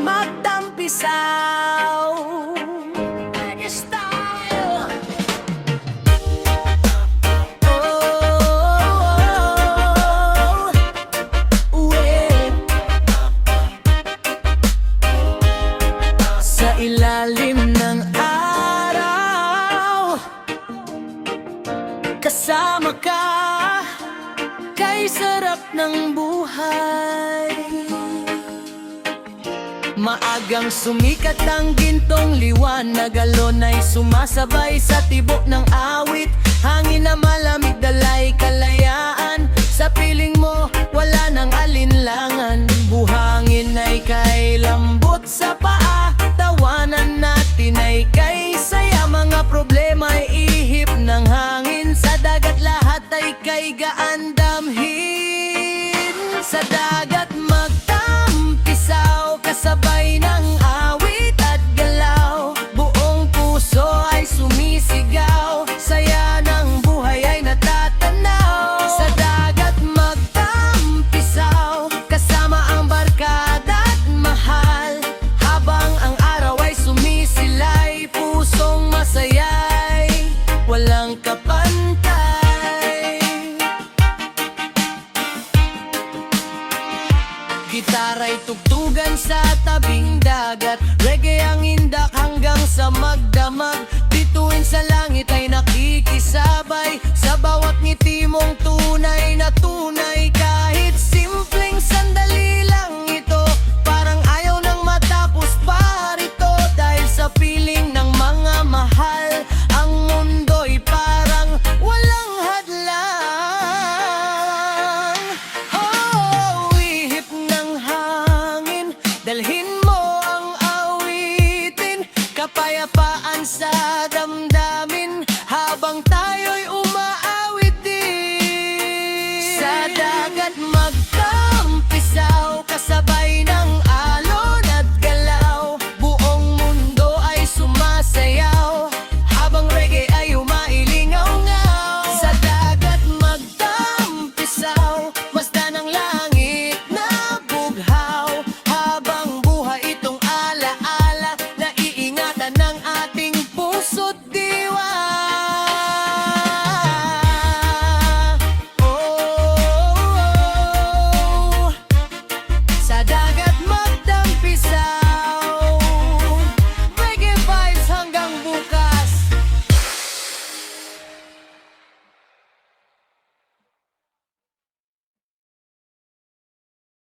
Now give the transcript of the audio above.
magtampisaw. Reggae style. Sa ilalim ng araw, kasama ka, kay sarap ng buhay. Maagang sumikat ang gintong liwanag, alon ay sumasabay sa tibok ng awit. Hangin na malamig, dalay kalayaan, sa piling mo wala nang alinlangan. Buhangin ay kay lambot sa paa, tawanan natin ay kay saya. Mga problema ay ihip ng hangin, sa dagat lahat ay kay gaan damhin. Sa dagat magtampisaw, kasabay ng awit at galaw. Buong puso ay sumisigaw, saya ng buhay ay natatanaw. Sa dagat magtampisaw, kasama ang barkada at mahal. Habang ang araw ay sumisilay, pusong masaya'y walang kapantay. Gitara'y tugtugan sa tabing dagat, reggae ang indak hanggang sa magdamag. Bituin sa langit ay nakikisabay, sa bawat ngiti mong